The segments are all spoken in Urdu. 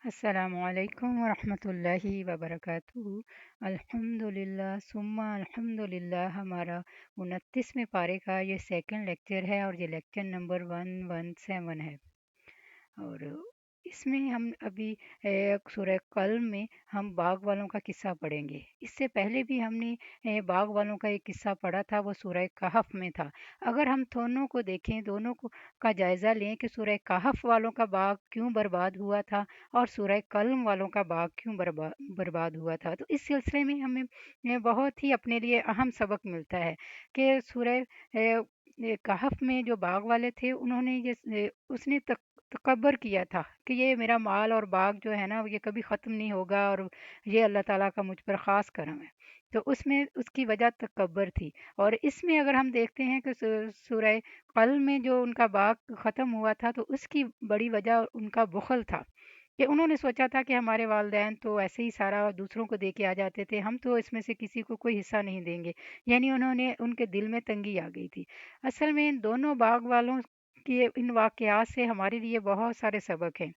السلام علیکم ورحمۃ اللہ وبرکاتہ۔ الحمد للہ ثم الحمد للہ، ہمارا 29ویں پارے کا یہ سیکنڈ لیکچر ہے اور یہ لیکچر نمبر 117 ہے۔ اور اس میں ہم ابھی سورہ قلم میں ہم باغ والوں کا قصہ پڑھیں گے۔ اس سے پہلے بھی ہم نے باغ والوں کا ایک قصہ پڑھا تھا، وہ سورہ کہف میں تھا۔ اگر ہم دونوں کو دیکھیں، دونوں کو کا جائزہ لیں کہ سورہ کہف والوں کا باغ کیوں برباد ہوا تھا اور سورہ قلم والوں کا باغ کیوں برباد ہوا تھا، تو اس سلسلے میں ہمیں بہت ہی اپنے لیے اہم سبق ملتا ہے کہ سورہ کہف میں جو باغ والے تھے، انہوں نے اس نے تکبر کیا تھا کہ یہ میرا مال اور باغ جو ہے نا، یہ کبھی ختم نہیں ہوگا اور یہ اللہ تعالیٰ کا مجھ پر خاص کرم ہے۔ تو اس میں اس کی وجہ تکبر تھی۔ اور اس میں اگر ہم دیکھتے ہیں کہ سورہ قلم میں جو ان کا باغ ختم ہوا تھا، تو اس کی بڑی وجہ ان کا بخل تھا کہ انہوں نے سوچا تھا کہ ہمارے والدین تو ایسے ہی سارا دوسروں کو دے کے آ جاتے تھے، ہم تو اس میں سے کسی کو کوئی حصہ نہیں دیں گے، یعنی ان کے دل میں تنگی آ گئی تھی۔ اصل میں ان دونوں باغ والوں کے ان واقعات سے ہمارے لیے بہت سارے سبق ہیں۔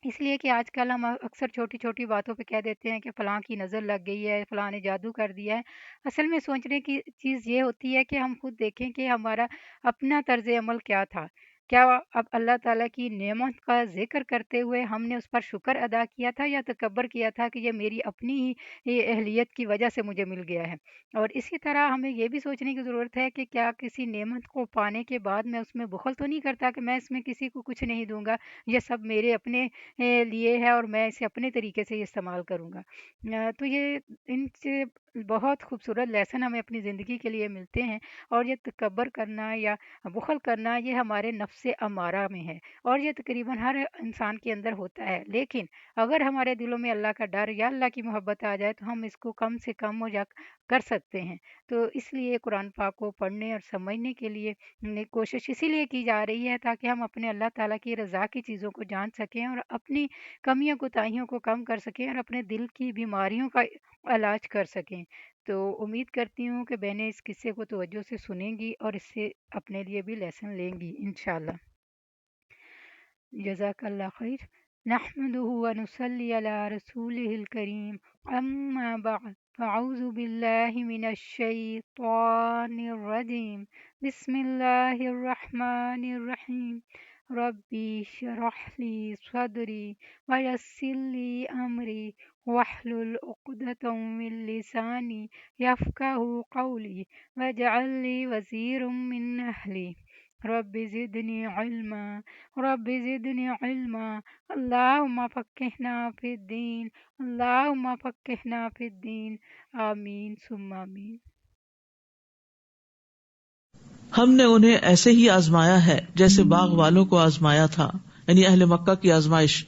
اس لیے کہ آج کل ہم اکثر چھوٹی چھوٹی باتوں پہ کہہ دیتے ہیں کہ فلاں کی نظر لگ گئی ہے، فلاں نے جادو کر دیا ہے۔ اصل میں سوچنے کی چیز یہ ہوتی ہے کہ ہم خود دیکھیں کہ ہمارا اپنا طرز عمل کیا تھا۔ کیا اب اللہ تعالیٰ کی نعمت کا ذکر کرتے ہوئے ہم نے اس پر شکر ادا کیا تھا، یا تکبر کیا تھا کہ یہ میری اپنی ہی یہ اہلیت کی وجہ سے مجھے مل گیا ہے؟ اور اسی طرح ہمیں یہ بھی سوچنے کی ضرورت ہے کہ کیا کسی نعمت کو پانے کے بعد میں اس میں بخل تو نہیں کرتا کہ میں اس میں کسی کو کچھ نہیں دوں گا، یہ سب میرے اپنے لیے ہے اور میں اسے اپنے طریقے سے استعمال کروں گا۔ تو یہ ان سے بہت خوبصورت لیسن ہمیں اپنی زندگی کے لیے ملتے ہیں۔ اور یہ تکبر کرنا یا بخل کرنا، یہ ہمارے نفس امارہ میں ہے اور یہ تقریباً ہر انسان کے اندر ہوتا ہے۔ لیکن اگر ہمارے دلوں میں اللہ کا ڈر یا اللہ کی محبت آ جائے تو ہم اس کو کم سے کم یا کر سکتے ہیں۔ تو اس لیے قرآن پاک کو پڑھنے اور سمجھنے کے لیے کوشش اسی لیے کی جا رہی ہے تاکہ ہم اپنے اللہ تعالیٰ کی رضا کی چیزوں کو جان سکیں اور اپنی کمیوں کوتاہیوں کو کم کر سکیں اور اپنے دل کی بیماریوں کا علاج کر سکیں۔ تو امید کرتی ہوں کہ بہنیں اس قصے کو توجہ سے سنیں گی اور اس سے اپنے لیے بھی لیسن لیں گی انشاءاللہ۔ جزاک اللہ خیر۔ نحمده ونصلي على رسوله الكريم، اما بعد، فاعوذ باللہ من الشیطان الرجیم، بسم اللہ الرحمن الرحیم، ربی اشرح لی صدری ویسر لی امری واحلل عقدۃ من لسانی یفقہوا قولی واجعل لی وزیرا من اہلی، رب زدنی علما، رب زدنی علما، اللہم فقہنا فی الدین، اللہم فقہنا فی الدین، آمین ثم آمین۔ ہم نے انہیں ایسے ہی آزمایا ہے جیسے باغ والوں کو آزمایا تھا، یعنی اہل مکہ کی آزمائش،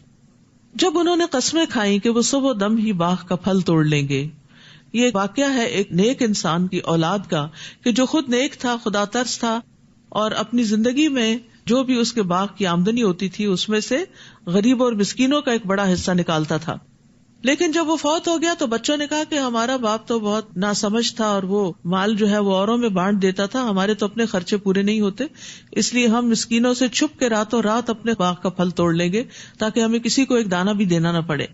جب انہوں نے قسمیں کھائیں کہ وہ صبح و دم ہی باغ کا پھل توڑ لیں گے۔ یہ واقعہ ہے ایک نیک انسان کی اولاد کا کہ جو خود نیک تھا، خدا ترس تھا، اور اپنی زندگی میں جو بھی اس کے باغ کی آمدنی ہوتی تھی اس میں سے غریب اور مسکینوں کا ایک بڑا حصہ نکالتا تھا۔ لیکن جب وہ فوت ہو گیا تو بچوں نے کہا کہ ہمارا باپ تو بہت ناسمجھ تھا اور وہ مال جو ہے وہ اوروں میں بانٹ دیتا تھا، ہمارے تو اپنے خرچے پورے نہیں ہوتے، اس لیے ہم مسکینوں سے چھپ کے راتوں رات اپنے باغ کا پھل توڑ لیں گے تاکہ ہمیں کسی کو ایک دانہ بھی دینا نہ پڑے۔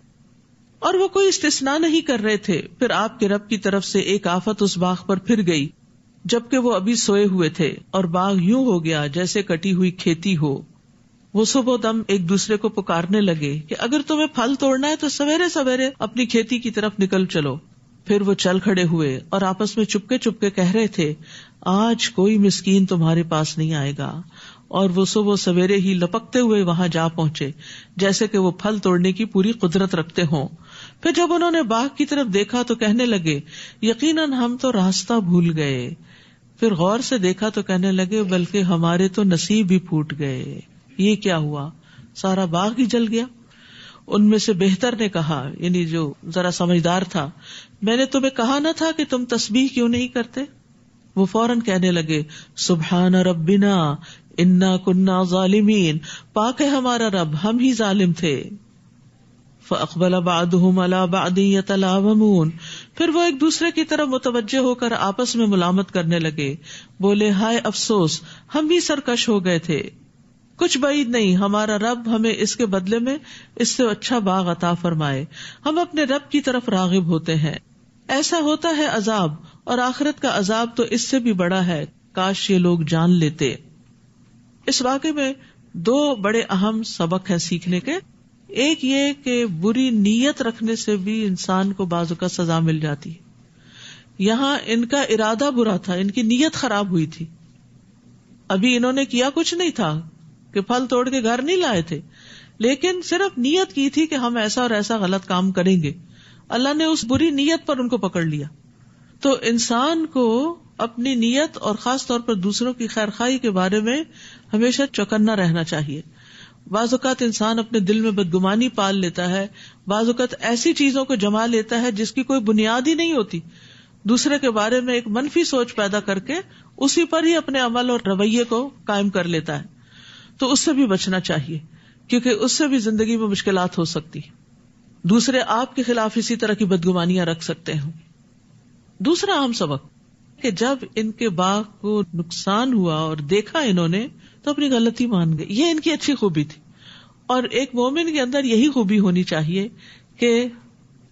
اور وہ کوئی استثناء نہیں کر رہے تھے۔ پھر آپ کے رب کی طرف سے ایک آفت اس باغ پر پھر گئی جبکہ وہ ابھی سوئے ہوئے تھے، اور باغ یوں ہو گیا جیسے کٹی ہوئی کھیتی ہو۔ وہ صبح دم ایک دوسرے کو پکارنے لگے کہ اگر تمہیں پھل توڑنا ہے تو سویرے سویرے اپنی کھیتی کی طرف نکل چلو۔ پھر وہ چل کھڑے ہوئے اور آپس میں چپکے کہہ رہے تھے، آج کوئی مسکین تمہارے پاس نہیں آئے گا۔ اور وہ صبح سویرے ہی لپکتے ہوئے وہاں جا پہنچے جیسے کہ وہ پھل توڑنے کی پوری قدرت رکھتے ہوں۔ پھر جب انہوں نے باغ کی طرف دیکھا تو کہنے لگے، یقیناً ہم تو راستہ بھول گئے۔ پھر غور سے دیکھا تو کہنے لگے، بلکہ ہمارے تو نصیب ہی پھوٹ گئے۔ یہ کیا ہوا؟ سارا باغ ہی جل گیا۔ ان میں سے بہتر نے کہا، یعنی جو ذرا سمجھدار تھا، میں نے تمہیں کہا نہ تھا کہ تم تسبیح کیوں نہیں کرتے؟ وہ فوراً کہنے لگے، سبحان ربنا انا کننا ظالمین، پاک ہے ہمارا رب، ہم ہی ظالم تھے۔ فاقبل بعضهم على بعض يتلاومون، پھر وہ ایک دوسرے کی طرف متوجہ ہو کر آپس میں ملامت کرنے لگے، بولے ہائے افسوس، ہم بھی سرکش ہو گئے تھے۔ کچھ بعید نہیں ہمارا رب ہمیں اس کے بدلے میں اس سے اچھا باغ عطا فرمائے. ہم اپنے رب کی طرف راغب ہوتے ہیں. ایسا ہوتا ہے عذاب، اور آخرت کا عذاب تو اس سے بھی بڑا ہے. کاش یہ لوگ جان لیتے. اس واقعے میں دو بڑے اہم سبق ہیں سیکھنے کے. ایک یہ کہ بری نیت رکھنے سے بھی انسان کو بعض اوقات سزا مل جاتی ہے. یہاں ان کا ارادہ برا تھا، ان کی نیت خراب ہوئی تھی. ابھی انہوں نے کیا کچھ نہیں تھا کہ پھل توڑ کے گھر نہیں لائے تھے، لیکن صرف نیت کی تھی کہ ہم ایسا اور ایسا غلط کام کریں گے. اللہ نے اس بری نیت پر ان کو پکڑ لیا. تو انسان کو اپنی نیت اور خاص طور پر دوسروں کی خیر خواہی کے بارے میں ہمیشہ چوکنا رہنا چاہیے. بعض اوقات انسان اپنے دل میں بدگمانی پال لیتا ہے، بعض اوقات ایسی چیزوں کو جما لیتا ہے جس کی کوئی بنیاد ہی نہیں ہوتی، دوسرے کے بارے میں ایک منفی سوچ پیدا کر کے اسی پر ہی اپنے عمل اور رویے کو قائم کر لیتا ہے. تو اس سے بھی بچنا چاہیے، کیونکہ اس سے بھی زندگی میں مشکلات ہو سکتی. دوسرے آپ کے خلاف اسی طرح کی بدگمانیاں رکھ سکتے ہیں. دوسرا اہم سبق کہ جب ان کے باغ کو نقصان ہوا اور دیکھا انہوں نے تو اپنی غلطی مان گئے. یہ ان کی اچھی خوبی تھی، اور ایک مومن کے اندر یہی خوبی ہونی چاہیے کہ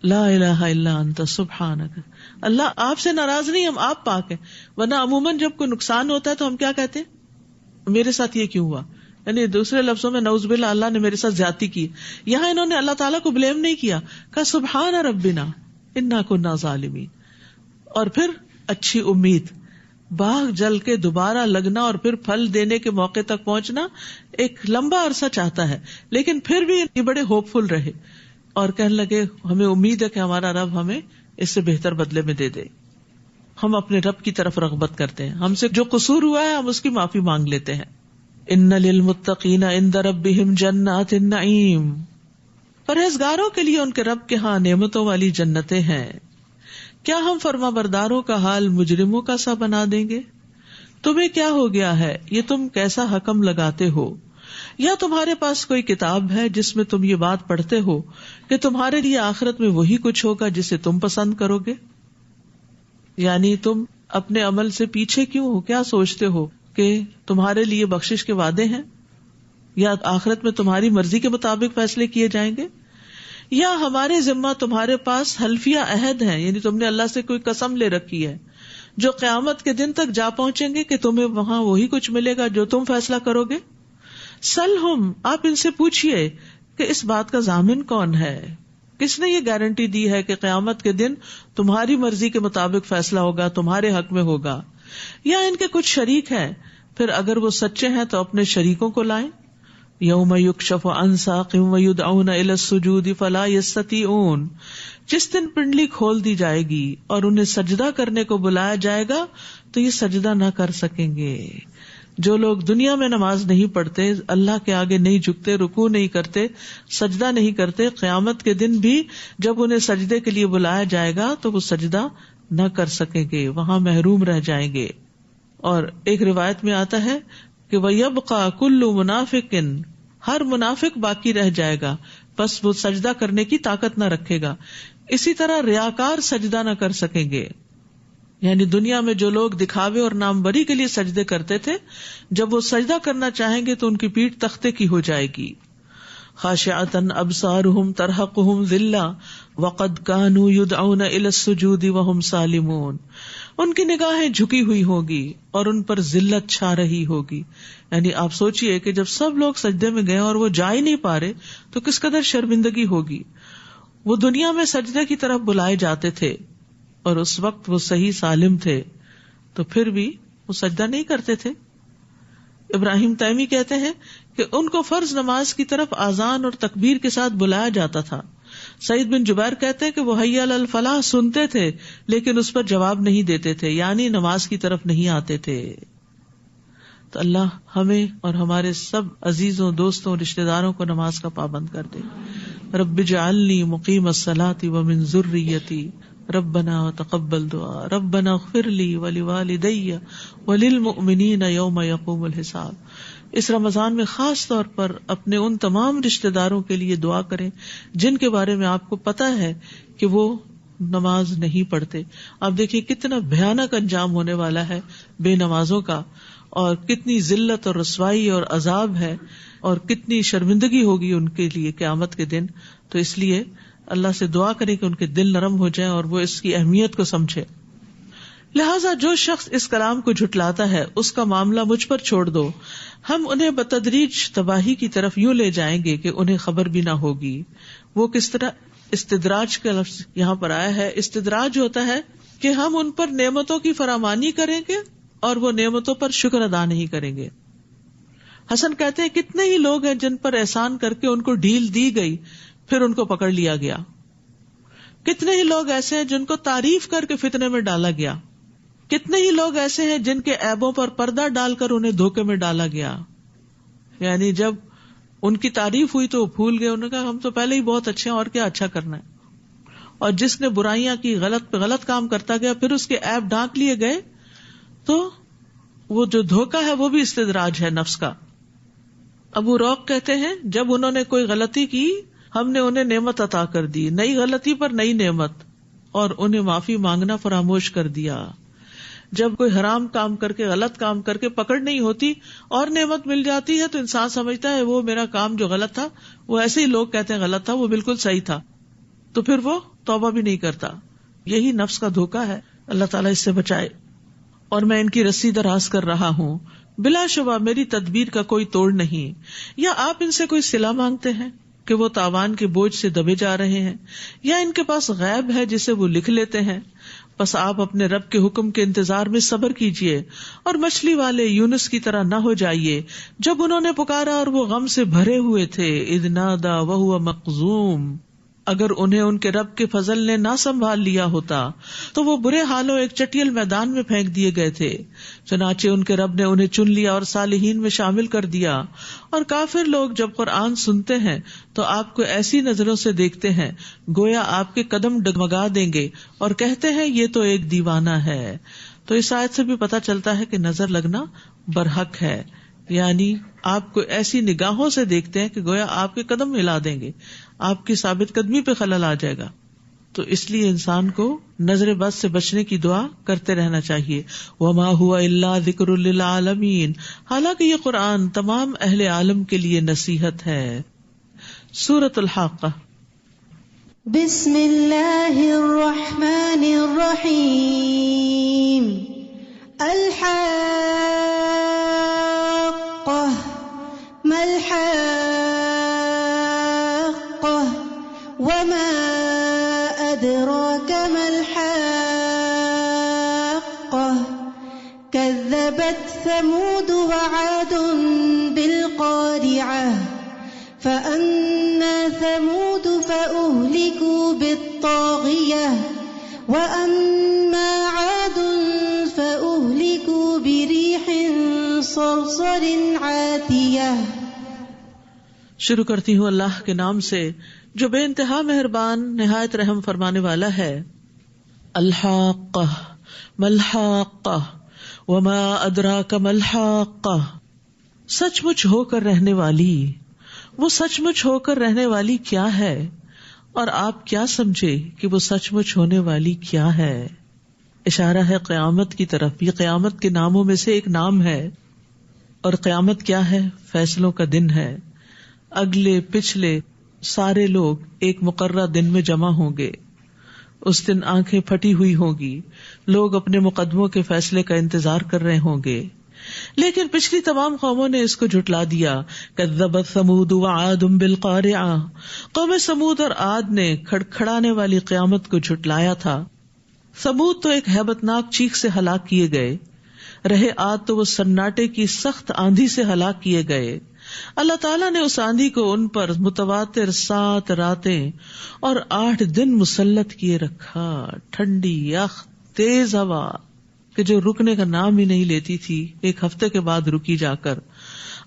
لا الہ الا انت سبحانک، اللہ آپ سے ناراض نہیں، ہم آپ پاک ہیں. ورنہ عموماً جب کوئی نقصان ہوتا ہے تو ہم کیا کہتے ہیں؟ میرے ساتھ یہ کیوں ہوا؟ یعنی دوسرے لفظوں میں نعوذ باللہ اللہ نے میرے ساتھ زیادتی کی. یہاں انہوں نے اللہ تعالیٰ کو بلیم نہیں کیا، کہا سبحان ربنا انا کنا ظالمین. اور پھر اچھی امید، باغ جل کے دوبارہ لگنا اور پھر پھل دینے کے موقع تک پہنچنا ایک لمبا عرصہ چاہتا ہے، لیکن پھر بھی یہ بڑے ہوپ فل رہے اور کہنے لگے ہمیں امید ہے کہ ہمارا رب ہمیں اس سے بہتر بدلے میں دے دے. ہم اپنے رب کی طرف رغبت کرتے ہیں، ہم سے جو قصور ہوا ہے ہم اس کی معافی مانگ لیتے ہیں. ان للمتقین عند ربہم جنات النعیم، پرہیزگاروں کے لیے ان کے رب کے ہاں نعمتوں والی جنتیں ہیں. کیا ہم فرما برداروں کا حال مجرموں کا سا بنا دیں گے؟ تمہیں کیا ہو گیا ہے، یہ تم کیسا حکم لگاتے ہو؟ یا تمہارے پاس کوئی کتاب ہے جس میں تم یہ بات پڑھتے ہو کہ تمہارے لیے آخرت میں وہی کچھ ہوگا جسے تم پسند کرو گے؟ یعنی تم اپنے عمل سے پیچھے کیوں ہو؟ کیا سوچتے ہو کہ تمہارے لیے بخشش کے وعدے ہیں، یا آخرت میں تمہاری مرضی کے مطابق فیصلے کیے جائیں گے؟ یا ہمارے ذمہ تمہارے پاس حلفیہ عہد ہیں، یعنی تم نے اللہ سے کوئی قسم لے رکھی ہے جو قیامت کے دن تک جا پہنچیں گے کہ تمہیں وہاں وہی کچھ ملے گا جو تم فیصلہ کرو گے؟ سلہم، آپ ان سے پوچھئے کہ اس بات کا ضامن کون ہے، کس نے یہ گارنٹی دی ہے کہ قیامت کے دن تمہاری مرضی کے مطابق فیصلہ ہوگا، تمہارے حق میں ہوگا؟ یا ان کے کچھ شریک ہیں، پھر اگر وہ سچے ہیں تو اپنے شریکوں کو لائیں. یوم یکشف عن ساق ویدعون الی السجود فلا یستطیعون، جس دن پنڈلی کھول دی جائے گی اور انہیں سجدہ کرنے کو بلایا جائے گا تو یہ سجدہ نہ کر سکیں گے. جو لوگ دنیا میں نماز نہیں پڑھتے، اللہ کے آگے نہیں جھکتے، رکوع نہیں کرتے، سجدہ نہیں کرتے، قیامت کے دن بھی جب انہیں سجدے کے لیے بلایا جائے گا تو وہ سجدہ نہ کر سکیں گے، وہاں محروم رہ جائیں گے. اور ایک روایت میں آتا ہے کہ وَيَبْقَى كُلُّ مُنَافِقٍ، ہر منافق باقی رہ جائے گا، بس وہ سجدہ کرنے کی طاقت نہ رکھے گا. اسی طرح ریاکار سجدہ نہ کر سکیں گے. یعنی دنیا میں جو لوگ دکھاوے اور ناموری کے لیے سجدے کرتے تھے، جب وہ سجدہ کرنا چاہیں گے تو ان کی پیٹھ تختے کی ہو جائے گی. خاشعۃ ابصارہم ترہقہم ذلہ وقد کانوا یدعون الی السجود وہم سالمون، ان کی نگاہیں جھکی ہوئی ہوگی اور ان پر ذلت چھا رہی ہوگی. یعنی آپ سوچئے کہ جب سب لوگ سجدے میں گئے اور وہ جا ہی نہیں پا رہے تو کس قدر شرمندگی ہوگی. وہ دنیا میں سجدے کی طرف بلائے جاتے تھے اور اس وقت وہ صحیح سالم تھے، تو پھر بھی وہ سجدہ نہیں کرتے تھے. ابراہیم تیمی کہتے ہیں کہ ان کو فرض نماز کی طرف آذان اور تکبیر کے ساتھ بلایا جاتا تھا. سعید بن جبیر کہتے ہیں کہ وہ حی علی الفلاح سنتے تھے لیکن اس پر جواب نہیں دیتے تھے، یعنی نماز کی طرف نہیں آتے تھے. تو اللہ ہمیں اور ہمارے سب عزیزوں، دوستوں، رشتہ داروں کو نماز کا پابند کر دے. رب اجعلنی مقیم الصلاۃ ومن ذریتی ربنا وتقبل دعاء ربنا اغفر لی ولوالدی وللمؤمنین یوم یقوم الحساب. اس رمضان میں خاص طور پر اپنے ان تمام رشتہ داروں کے لیے دعا کریں جن کے بارے میں آپ کو پتا ہے کہ وہ نماز نہیں پڑھتے. آپ دیکھیے کتنا بھیانک انجام ہونے والا ہے بے نمازوں کا، اور کتنی ذلت اور رسوائی اور عذاب ہے اور کتنی شرمندگی ہوگی ان کے لیے قیامت کے دن. تو اس لیے اللہ سے دعا کریں کہ ان کے دل نرم ہو جائیں اور وہ اس کی اہمیت کو سمجھے. لہٰذا جو شخص اس کلام کو جھٹلاتا ہے اس کا معاملہ مجھ پر چھوڑ دو، ہم انہیں بتدریج تباہی کی طرف یوں لے جائیں گے کہ انہیں خبر بھی نہ ہوگی. وہ کس طرح؟ استدراج کا لفظ یہاں پر آیا ہے. استدراج ہوتا ہے کہ ہم ان پر نعمتوں کی فراوانی کریں گے اور وہ نعمتوں پر شکر ادا نہیں کریں گے. حسن کہتے ہیں کتنے ہی لوگ ہیں جن پر احسان کر کے ان کو ڈھیل دی گئی پھر ان کو پکڑ لیا گیا. کتنے ہی لوگ ایسے ہیں جن کو تعریف کر کے فتنے میں ڈالا گیا. کتنے ہی لوگ ایسے ہیں جن کے عیبوں پر پردہ ڈال کر انہیں دھوکے میں ڈالا گیا. یعنی جب ان کی تعریف ہوئی تو وہ بھول گئے، انہوں نے کہا ہم تو پہلے ہی بہت اچھے ہیں اور کیا اچھا کرنا ہے. اور جس نے برائیاں کی، غلط پہ غلط کام کرتا گیا، پھر اس کے عیب ڈھانک لیے گئے، تو وہ جو دھوکا ہے وہ بھی استدراج ہے نفس کا. ابو روق کہتے ہیں جب انہوں نے کوئی غلطی کی ہم نے انہیں نعمت عطا کر دی، نئی غلطی پر نئی نعمت، اور انہیں معافی مانگنا فراموش کر دیا. جب کوئی حرام کام کر کے، غلط کام کر کے پکڑ نہیں ہوتی اور نعمت مل جاتی ہے تو انسان سمجھتا ہے وہ میرا کام جو غلط تھا، وہ ایسے ہی لوگ کہتے ہیں غلط تھا، وہ بالکل صحیح تھا، تو پھر وہ توبہ بھی نہیں کرتا. یہی نفس کا دھوکا ہے. اللہ تعالیٰ اس سے بچائے. اور میں ان کی رسی دراز کر رہا ہوں، بلا شبہ میری تدبیر کا کوئی توڑ نہیں. یا آپ ان سے کوئی صلہ مانگتے ہیں کہ وہ تاوان کے بوجھ سے دبے جا رہے ہیں، یا ان کے پاس غیب ہے جسے وہ لکھ لیتے ہیں. بس آپ اپنے رب کے حکم کے انتظار میں صبر کیجیے اور مچھلی والے یونس کی طرح نہ ہو جائیے جب انہوں نے پکارا اور وہ غم سے بھرے ہوئے تھے. اذ نادا وہو مقذوم، اگر انہیں ان کے رب کے فضل نے نہ سنبھال لیا ہوتا تو وہ برے حالوں ایک چٹیل میدان میں پھینک دیے گئے تھے. چنانچہ ان کے رب نے انہیں چن لیا اور صالحین میں شامل کر دیا. اور کافر لوگ جب قرآن سنتے ہیں تو آپ کو ایسی نظروں سے دیکھتے ہیں گویا آپ کے قدم ڈگمگا دیں گے اور کہتے ہیں یہ تو ایک دیوانہ ہے. تو اس آیت سے بھی پتہ چلتا ہے کہ نظر لگنا برحق ہے، یعنی آپ کو ایسی نگاہوں سے دیکھتے ہیں کہ گویا آپ کے قدم ہلا دیں گے، آپ کی ثابت قدمی پہ خلل آ جائے گا. تو اس لیے انسان کو نظر بد سے بچنے کی دعا کرتے رہنا چاہیے. وما هو الا ذکر للعالمین، حالانکہ یہ قرآن تمام اہل عالم کے لیے نصیحت ہے. سورۃ الحاقہ. بسم اللہ الرحمن الرحیم. الحاقہ ما الحاقہ وما أدراك ما الحاقة كذبت ثمود وعاد بالقارعة فأما ثمود فأهلكوا بالطاغية وأما عاد فأهلكوا بريح صرصر عاتية. شروع کرتی ہوں اللہ کے نام سے جو بے انتہا مہربان نہایت رحم فرمانے والا ہے. الحاقہ ما الحاقہ وما ادراک ما الحاقہ، سچ مچ ہو کر رہنے والی، وہ سچ مچ ہو کر رہنے والی کیا ہے اور آپ کیا سمجھے کہ وہ سچ مچ ہونے والی کیا ہے. اشارہ ہے قیامت کی طرف. یہ قیامت کے ناموں میں سے ایک نام ہے. اور قیامت کیا ہے؟ فیصلوں کا دن ہے. اگلے پچھلے سارے لوگ ایک مقررہ دن میں جمع ہوں گے. اس دن آنکھیں پھٹی ہوئی ہوں گی، لوگ اپنے مقدموں کے فیصلے کا انتظار کر رہے ہوں گے. لیکن پچھلی تمام قوموں نے اس کو جھٹلا دیا. کذبت ثمود وعاد بالقارعہ، قوم سمود اور عاد نے کھڑکھڑانے والی قیامت کو جھٹلایا تھا. ثمود تو ایک ہیبتناک چیخ سے ہلاک کیے گئے، رہے عاد تو وہ سناٹے کی سخت آندھی سے ہلاک کیے گئے. اللہ تعالیٰ نے اس آندھی کو ان پر متواتر 7 راتیں اور 8 دن مسلط کیے رکھا. ٹھنڈی یخ تیز ہوا کہ جو رکنے کا نام ہی نہیں لیتی تھی، ایک ہفتے کے بعد رکی جا کر.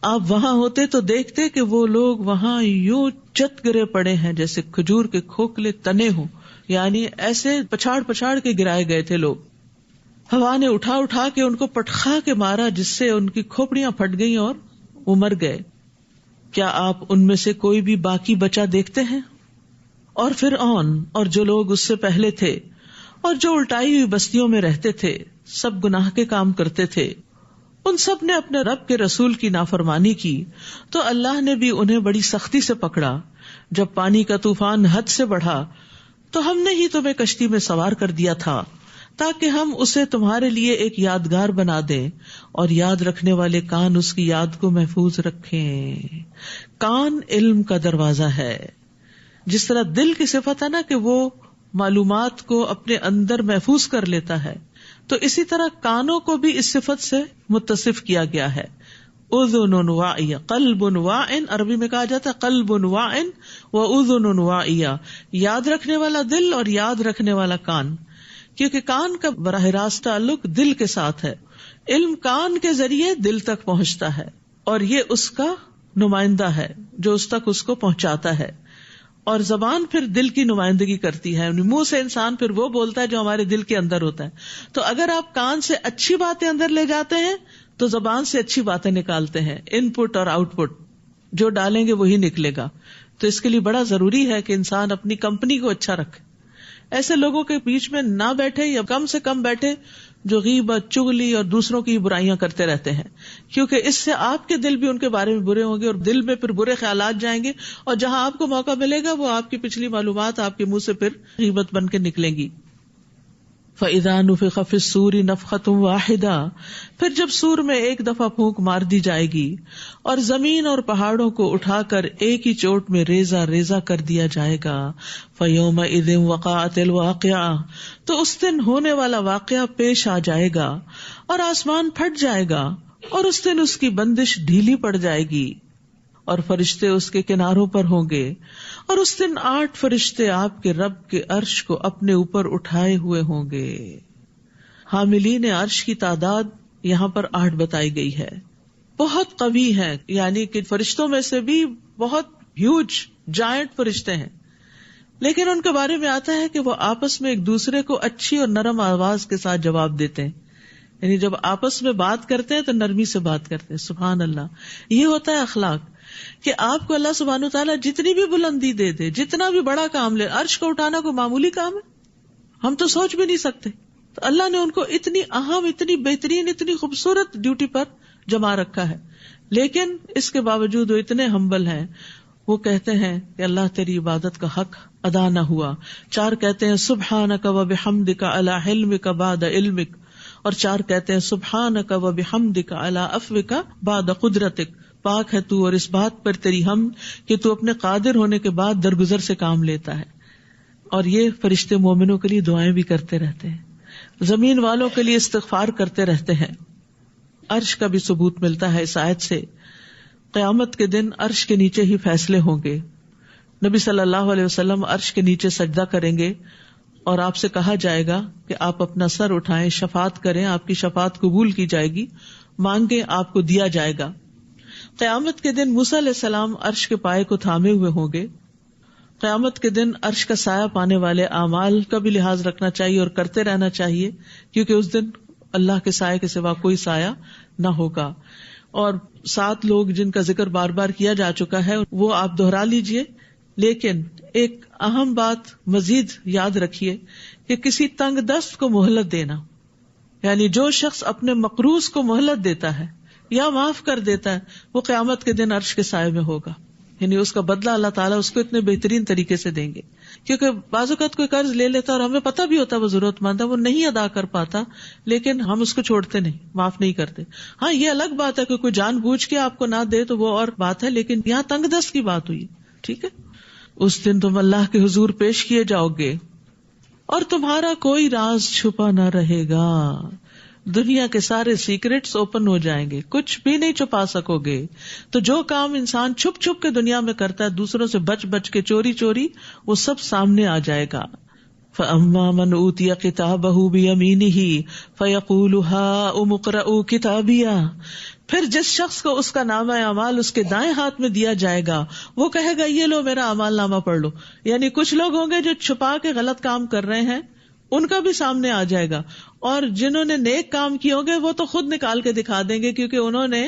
آپ وہاں ہوتے تو دیکھتے کہ وہ لوگ وہاں یوں چت گرے پڑے ہیں جیسے کھجور کے کھوکھلے تنے ہوں، یعنی ایسے پچھاڑ پچھاڑ کے گرائے گئے تھے لوگ. ہوا نے اٹھا اٹھا کے ان کو پٹخا کے مارا جس سے ان کی کھوپڑیاں پھٹ گئیں اور وہ مر گئے. کیا آپ ان میں سے کوئی بھی باقی بچا دیکھتے ہیں؟ اور فرعون اور جو لوگ اس سے پہلے تھے اور جو الٹائی ہوئی بستیوں میں رہتے تھے، سب گناہ کے کام کرتے تھے. ان سب نے اپنے رب کے رسول کی نافرمانی کی تو اللہ نے بھی انہیں بڑی سختی سے پکڑا. جب پانی کا طوفان حد سے بڑھا تو ہم نے ہی تمہیں کشتی میں سوار کر دیا تھا تاکہ ہم اسے تمہارے لیے ایک یادگار بنا دیں اور یاد رکھنے والے کان اس کی یاد کو محفوظ رکھیں. کان علم کا دروازہ ہے. جس طرح دل کی صفت ہے نا کہ وہ معلومات کو اپنے اندر محفوظ کر لیتا ہے، تو اسی طرح کانوں کو بھی اس صفت سے متصف کیا گیا ہے. اذن واعیہ، قلب واعن عربی میں کہا جاتا ہے قلب واعن و اذن واعیہ، یاد رکھنے والا دل اور یاد رکھنے والا کان، کیونکہ کان کا براہ راست تعلق دل کے ساتھ ہے. علم کان کے ذریعے دل تک پہنچتا ہے اور یہ اس کا نمائندہ ہے جو اس تک اس کو پہنچاتا ہے، اور زبان پھر دل کی نمائندگی کرتی ہے. منہ سے انسان پھر وہ بولتا ہے جو ہمارے دل کے اندر ہوتا ہے. تو اگر آپ کان سے اچھی باتیں اندر لے جاتے ہیں تو زبان سے اچھی باتیں نکالتے ہیں. ان پٹ اور آؤٹ پٹ جو ڈالیں گے وہی نکلے گا. تو اس کے لیے بڑا ضروری ہے کہ انسان اپنی کمپنی کو اچھا رکھے. ایسے لوگوں کے بیچ میں نہ بیٹھے یا کم سے کم بیٹھے جو غیبت، چغلی اور دوسروں کی برائیاں کرتے رہتے ہیں، کیونکہ اس سے آپ کے دل بھی ان کے بارے میں برے ہوں گے اور دل میں پھر برے خیالات جائیں گے، اور جہاں آپ کو موقع ملے گا وہ آپ کی پچھلی معلومات آپ کے منہ سے پھر غیبت بن کے نکلیں گی. فَإِذَا نُفِخَ فِي الصُّورِ نَفْخَةٌ وَاحِدَةٌ، پھر جب سور میں ایک دفعہ پھونک مار دی جائے گی اور زمین اور پہاڑوں کو اٹھا کر ایک ہی چوٹ میں ریزہ ریزہ کر دیا جائے گا. فَيَوْمَئِذٍ وَقَعَتِ الْوَاقِعَةُ، تو اس دن ہونے والا واقعہ پیش آ جائے گا اور آسمان پھٹ جائے گا اور اس دن اس کی بندش ڈھیلی پڑ جائے گی اور فرشتے اس کے کناروں پر ہوں گے، اور اس دن 8 فرشتے آپ کے رب کے عرش کو اپنے اوپر اٹھائے ہوئے ہوں گے. حاملین عرش کی تعداد یہاں پر 8 بتائی گئی ہے. بہت قوی ہے، یعنی کہ فرشتوں میں سے بھی بہت ہیوج جائنٹ فرشتے ہیں، لیکن ان کے بارے میں آتا ہے کہ وہ آپس میں ایک دوسرے کو اچھی اور نرم آواز کے ساتھ جواب دیتے ہیں. یعنی جب آپس میں بات کرتے ہیں تو نرمی سے بات کرتے ہیں. سبحان اللہ. یہ ہوتا ہے اخلاق کہ آپ کو اللہ سبحانہ وتعالیٰ جتنی بھی بلندی دے دے، جتنا بھی بڑا کام لے، عرش کو اٹھانا کوئی معمولی کام ہے؟ ہم تو سوچ بھی نہیں سکتے. تو اللہ نے ان کو اتنی اہم، اتنی بہترین، اتنی خوبصورت ڈیوٹی پر جما رکھا ہے، لیکن اس کے باوجود وہ اتنے ہمبل ہیں. وہ کہتے ہیں کہ اللہ تیری عبادت کا حق ادا نہ ہوا. 4 کہتے ہیں سبحانک و بحمدک علی حلمک بعد علمک، اور 4 کہتے ہیں سبحانک و بحمدک علی عفوک بعد قدرتک. پاک ہے تو اور اس بات پر تیری حمد کہ تو اپنے قادر ہونے کے بعد درگزر سے کام لیتا ہے. اور یہ فرشتے مومنوں کے لیے دعائیں بھی کرتے رہتے ہیں، زمین والوں کے لیے استغفار کرتے رہتے ہیں. عرش کا بھی ثبوت ملتا ہے اس آیت سے. قیامت کے دن عرش کے نیچے ہی فیصلے ہوں گے. نبی صلی اللہ علیہ وسلم عرش کے نیچے سجدہ کریں گے اور آپ سے کہا جائے گا کہ آپ اپنا سر اٹھائیں، شفاعت کریں، آپ کی شفاعت قبول کی جائے گی، مانگیں آپ کو دیا جائے گا. قیامت کے دن موسیٰ علیہ السلام عرش کے پائے کو تھامے ہوئے ہوں گے. قیامت کے دن عرش کا سایہ پانے والے اعمال کا بھی لحاظ رکھنا چاہیے اور کرتے رہنا چاہیے، کیونکہ اس دن اللہ کے سائے کے سوا کوئی سایہ نہ ہوگا. اور 7 لوگ جن کا ذکر بار بار کیا جا چکا ہے وہ آپ دہرا لیجئے، لیکن ایک اہم بات مزید یاد رکھیے کہ کسی تنگ دست کو مہلت دینا، یعنی جو شخص اپنے مقروض کو مہلت دیتا ہے یا معاف کر دیتا ہے وہ قیامت کے دن عرش کے سائے میں ہوگا. یعنی اس کا بدلہ اللہ تعالیٰ اس کو اتنے بہترین طریقے سے دیں گے. کیونکہ بعض اوقات کوئی قرض لے لیتا اور ہمیں پتہ بھی ہوتا وہ ضرورت مند ہے، وہ نہیں ادا کر پاتا، لیکن ہم اس کو چھوڑتے نہیں، معاف نہیں کرتے. ہاں یہ الگ بات ہے کہ کوئی جان بوجھ کے آپ کو نہ دے تو وہ اور بات ہے، لیکن یہاں تنگ دست کی بات ہوئی. ٹھیک ہے. اس دن تم اللہ کے حضور پیش کیے جاؤ گے اور تمہارا کوئی راز چھپا نہ رہے گا. دنیا کے سارے سیکرٹس اوپن ہو جائیں گے، کچھ بھی نہیں چھپا سکو گے. تو جو کام انسان چھپ چھپ کے دنیا میں کرتا ہے، دوسروں سے بچ بچ کے، چوری چوری، وہ سب سامنے آ جائے گا. فَأَمَّا مَنْ أُوتِيَ كِتَابَهُ بِيَمِينِهِ فَيَقُولُ هَاؤُمُ اقْرَءُوا كِتَابِيَهْ، پھر جس شخص کو اس کا نامہ اعمال اس کے دائیں ہاتھ میں دیا جائے گا وہ کہے گا یہ لو میرا اعمال نامہ پڑھ لو. یعنی کچھ لوگ ہوں گے جو چھپا کے غلط کام کر رہے ہیں، ان کا بھی سامنے آ جائے گا، اور جنہوں نے نیک کام کیے ہوں گے وہ تو خود نکال کے دکھا دیں گے، کیونکہ انہوں نے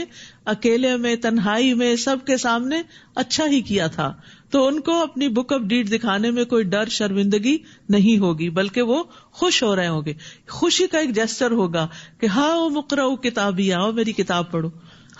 اکیلے میں، تنہائی میں، سب کے سامنے اچھا ہی کیا تھا. تو ان کو اپنی بک آف ڈیڈ دکھانے میں کوئی ڈر شرمندگی نہیں ہوگی، بلکہ وہ خوش ہو رہے ہوں گے. خوشی کا ایک جیسچر ہوگا کہ ہاں مقرؤ کتابی، آؤ میری کتاب پڑھو.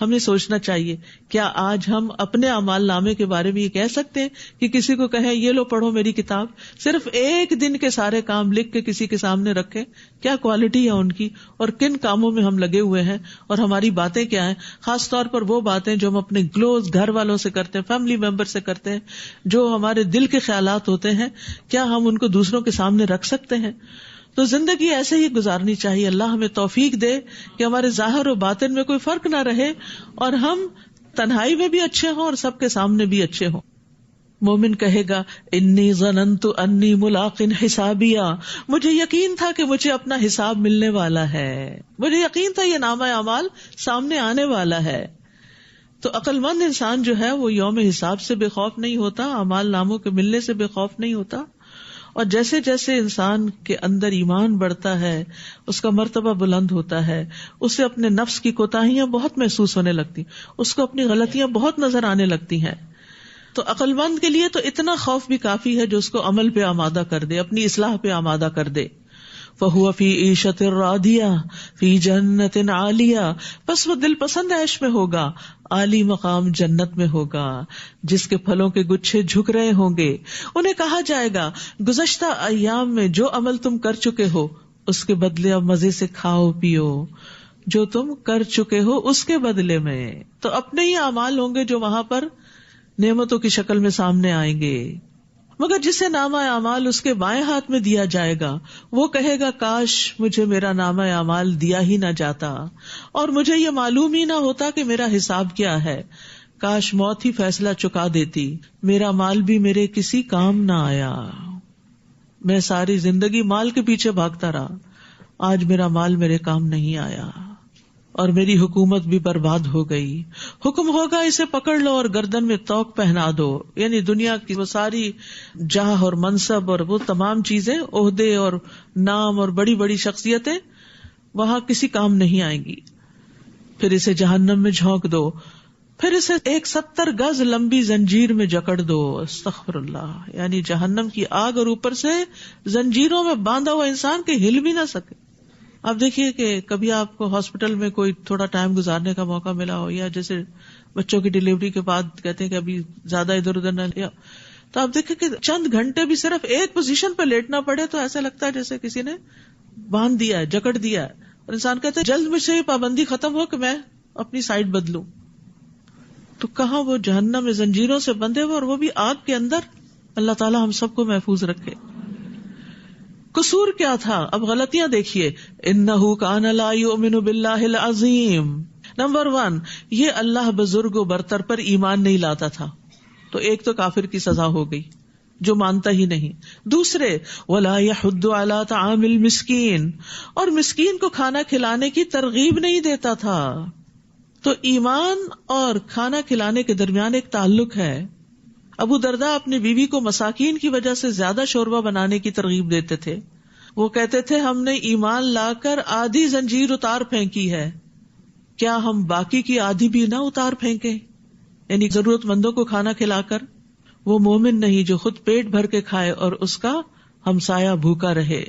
ہمیں سوچنا چاہیے کیا آج ہم اپنے اعمال نامے کے بارے میں یہ کہہ سکتے ہیں کہ کسی کو کہیں یہ لو پڑھو میری کتاب؟ صرف ایک دن کے سارے کام لکھ کے کسی کے سامنے رکھیں. کیا کوالٹی ہے ان کی، اور کن کاموں میں ہم لگے ہوئے ہیں، اور ہماری باتیں کیا ہیں. خاص طور پر وہ باتیں جو ہم اپنے کلوز گھر والوں سے کرتے ہیں، فیملی ممبر سے کرتے ہیں، جو ہمارے دل کے خیالات ہوتے ہیں، کیا ہم ان کو دوسروں کے سامنے رکھ سکتے ہیں؟ تو زندگی ایسے ہی گزارنی چاہیے. اللہ ہمیں توفیق دے کہ ہمارے ظاہر و باطن میں کوئی فرق نہ رہے، اور ہم تنہائی میں بھی اچھے ہوں اور سب کے سامنے بھی اچھے ہوں. مومن کہے گا انی ظننت انی ملاق حسابیا، مجھے یقین تھا کہ مجھے اپنا حساب ملنے والا ہے، مجھے یقین تھا یہ نامہ اعمال سامنے آنے والا ہے. تو عقل مند انسان جو ہے وہ یوم حساب سے بے خوف نہیں ہوتا، اعمال ناموں کے ملنے سے بے خوف نہیں ہوتا. اور جیسے جیسے انسان کے اندر ایمان بڑھتا ہے، اس کا مرتبہ بلند ہوتا ہے، اسے اپنے نفس کی کوتاہیاں بہت محسوس ہونے لگتی، اس کو اپنی غلطیاں بہت نظر آنے لگتی ہیں. تو عقل مند کے لیے تو اتنا خوف بھی کافی ہے جو اس کو عمل پہ آمادہ کر دے، اپنی اصلاح پہ آمادہ کر دے. فَهُوَ فِي عِيشَةٍ رَاضِيَةٍ فِي جَنَّةٍ عَالِيَةٍ، پس وہ دل پسند عیش میں ہوگا، عالی مقام جنت میں ہوگا، جس کے پھلوں کے گچھے جھک رہے ہوں گے. انہیں کہا جائے گا گزشتہ ایام میں جو عمل تم کر چکے ہو اس کے بدلے اب مزے سے کھاؤ پیو، جو تم کر چکے ہو اس کے بدلے میں. تو اپنے ہی اعمال ہوں گے جو وہاں پر نعمتوں کی شکل میں سامنے آئیں گے. مگر جسے نامہ اعمال اس کے بائیں ہاتھ میں دیا جائے گا وہ کہے گا کاش مجھے میرا نامہ اعمال دیا ہی نہ جاتا، اور مجھے یہ معلوم ہی نہ ہوتا کہ میرا حساب کیا ہے. کاش موت ہی فیصلہ چکا دیتی، میرا مال بھی میرے کسی کام نہ آیا. میں ساری زندگی مال کے پیچھے بھاگتا رہا، آج میرا مال میرے کام نہیں آیا، اور میری حکومت بھی برباد ہو گئی. حکم ہوگا اسے پکڑ لو اور گردن میں توق پہنا دو. یعنی دنیا کی وہ ساری جاہ اور منصب اور وہ تمام چیزیں، عہدے اور نام اور بڑی بڑی شخصیتیں وہاں کسی کام نہیں آئیں گی. پھر اسے جہنم میں جھونک دو، پھر اسے 70 گز لمبی زنجیر میں جکڑ دو. استغفر اللہ. یعنی جہنم کی آگ اور اوپر سے زنجیروں میں باندھا ہوا انسان کے ہل بھی نہ سکے. اب دیکھیے کہ کبھی آپ کو ہاسپٹل میں کوئی تھوڑا ٹائم گزارنے کا موقع ملا ہو، یا جیسے بچوں کی ڈیلیوری کے بعد کہتے ہیں کہ ابھی زیادہ ادھر ادھر نہ لیا، تو آپ دیکھیں کہ چند گھنٹے بھی صرف ایک پوزیشن پہ لیٹنا پڑے تو ایسا لگتا ہے جیسے کسی نے باندھ دیا ہے، جکڑ دیا ہے. اور انسان کہتا ہے جلد مجھ سے یہ پابندی ختم ہو کہ میں اپنی سائڈ بدلوں. تو کہاں وہ جہنم میں زنجیروں سے بندھے ہوئے، اور وہ بھی آگ کے اندر. اللہ تعالیٰ ہم سب کو محفوظ رکھے. قصور کیا تھا؟ اب غلطیاں دیکھیے. انہ کان لا یؤمن باللہ العظیم. نمبر 1، یہ اللہ بزرگ و برتر پر ایمان نہیں لاتا تھا، تو ایک تو کافر کی سزا ہو گئی جو مانتا ہی نہیں. دوسرے، ولا یحض علی طعام المسکین، اور مسکین کو کھانا کھلانے کی ترغیب نہیں دیتا تھا. تو ایمان اور کھانا کھلانے کے درمیان ایک تعلق ہے. ابو درداء اپنی بیوی کو مساکین کی وجہ سے زیادہ شوربہ بنانے کی ترغیب دیتے تھے. وہ کہتے تھے ہم نے ایمان لا کر آدھی زنجیر اتار پھینکی ہے، کیا ہم باقی کی آدھی بھی نہ اتار پھینکیں؟ یعنی ضرورت مندوں کو کھانا کھلا کر. وہ مومن نہیں جو خود پیٹ بھر کے کھائے اور اس کا ہمسایہ بھوکا رہے.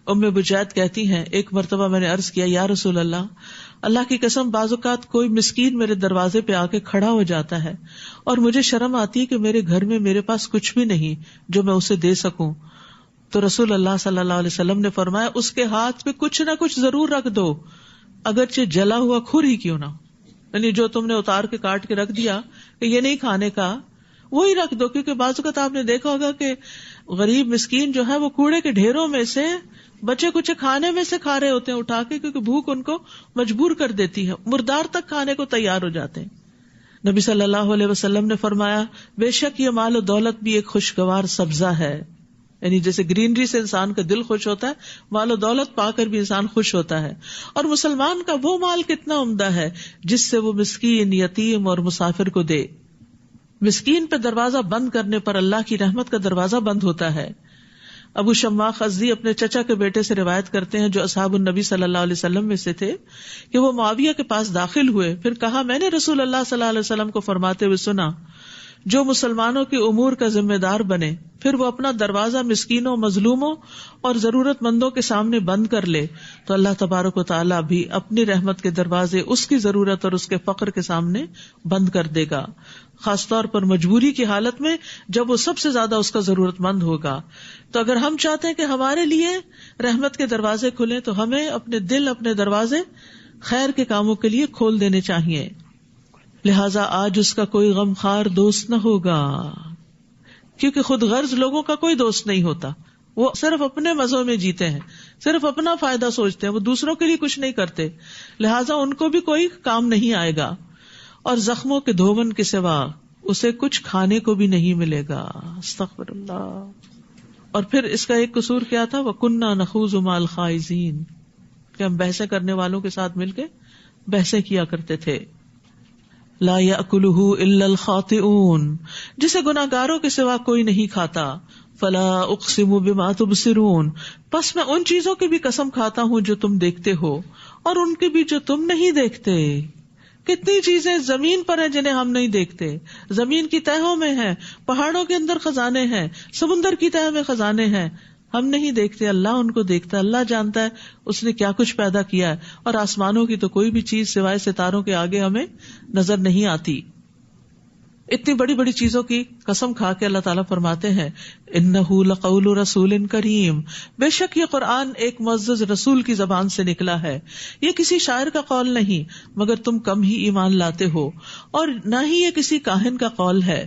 ام بجید کہتی ہیں ایک مرتبہ میں نے عرض کیا یا رسول اللہ کی قسم بعض اوقات کوئی مسکین میرے دروازے پہ آ کے کھڑا ہو جاتا ہے اور مجھے شرم آتی ہے کہ میرے گھر میں میرے پاس کچھ بھی نہیں جو میں اسے دے سکوں. تو رسول اللہ صلی اللہ علیہ وسلم نے فرمایا اس کے ہاتھ پہ کچھ نہ کچھ ضرور رکھ دو، اگرچہ جلا ہوا کھر ہی کیوں نہ. یعنی جو تم نے اتار کے کاٹ کے رکھ دیا کہ یہ نہیں کھانے کا، وہی رکھ دو. کیونکہ بعض اوقات آپ نے دیکھا ہوگا کہ غریب مسکین جو ہے وہ کوڑے کے ڈھیروں میں سے بچے کچھ کھانے میں سے کھا رہے ہوتے ہیں اٹھا کے، کیونکہ بھوک ان کو مجبور کر دیتی ہے، مردار تک کھانے کو تیار ہو جاتے ہیں. نبی صلی اللہ علیہ وسلم نے فرمایا بے شک یہ مال و دولت بھی ایک خوشگوار سبزہ ہے. یعنی جیسے گرینری سے انسان کا دل خوش ہوتا ہے، مال و دولت پا کر بھی انسان خوش ہوتا ہے. اور مسلمان کا وہ مال کتنا عمدہ ہے جس سے وہ مسکین، یتیم اور مسافر کو دے. مسکین پہ دروازہ بند کرنے پر اللہ کی رحمت کا دروازہ بند ہوتا ہے. ابو شماخ ازدی اپنے چچا کے بیٹے سے روایت کرتے ہیں جو اصحاب النبی صلی اللہ علیہ وسلم میں سے تھے کہ وہ معاویہ کے پاس داخل ہوئے، پھر کہا میں نے رسول اللہ صلی اللہ علیہ وسلم کو فرماتے ہوئے سنا جو مسلمانوں کے امور کا ذمہ دار بنے، پھر وہ اپنا دروازہ مسکینوں، مظلوموں اور ضرورت مندوں کے سامنے بند کر لے، تو اللہ تبارک و تعالیٰ بھی اپنی رحمت کے دروازے اس کی ضرورت اور اس کے فقر کے سامنے بند کر دے گا، خاص طور پر مجبوری کی حالت میں جب وہ سب سے زیادہ اس کا ضرورت مند ہوگا۔ تو اگر ہم چاہتے ہیں کہ ہمارے لیے رحمت کے دروازے کھلیں تو ہمیں اپنے دل، اپنے دروازے خیر کے کاموں کے لیے کھول دینے چاہیے۔ لہٰذا آج اس کا کوئی غم خوار دوست نہ ہوگا، کیونکہ خود غرض لوگوں کا کوئی دوست نہیں ہوتا، وہ صرف اپنے مزوں میں جیتے ہیں، صرف اپنا فائدہ سوچتے ہیں، وہ دوسروں کے لیے کچھ نہیں کرتے، لہٰذا ان کو بھی کوئی کام نہیں آئے گا، اور زخموں کے دھوون کے سوا اسے کچھ کھانے کو بھی نہیں ملے گا۔ استغفر اللہ۔ اور پھر اس کا ایک قصور کیا تھا، وَكُنَّا نَخُوضُ مَعَ الْخَائِضِينَ، کہ ہم بحثیں کرنے والوں کے ساتھ مل کے بحثیں کیا کرتے تھے۔ لا يأكله الا الخاطئون، جسے گناہگاروں کے سوا کوئی نہیں کھاتا۔ فلا اقسم بما تبصرون، پس میں ان چیزوں کی بھی قسم کھاتا ہوں جو تم دیکھتے ہو، اور ان کی بھی جو تم نہیں دیکھتے۔ کتنی چیزیں زمین پر ہیں جنہیں ہم نہیں دیکھتے، زمین کی تہوں میں ہیں، پہاڑوں کے اندر خزانے ہیں، سمندر کی تہ میں خزانے ہیں، ہم نہیں دیکھتے، اللہ ان کو دیکھتا ہے، اللہ جانتا ہے اس نے کیا کچھ پیدا کیا ہے، اور آسمانوں کی تو کوئی بھی چیز سوائے ستاروں کے آگے ہمیں نظر نہیں آتی۔ اتنی بڑی بڑی چیزوں کی قسم کھا کے اللہ تعالیٰ فرماتے ہیں انہ لقول رسول کریم، بے شک یہ قرآن ایک معزز رسول کی زبان سے نکلا ہے، یہ کسی شاعر کا قول نہیں مگر تم کم ہی ایمان لاتے ہو، اور نہ ہی یہ کسی کاہن کا قول ہے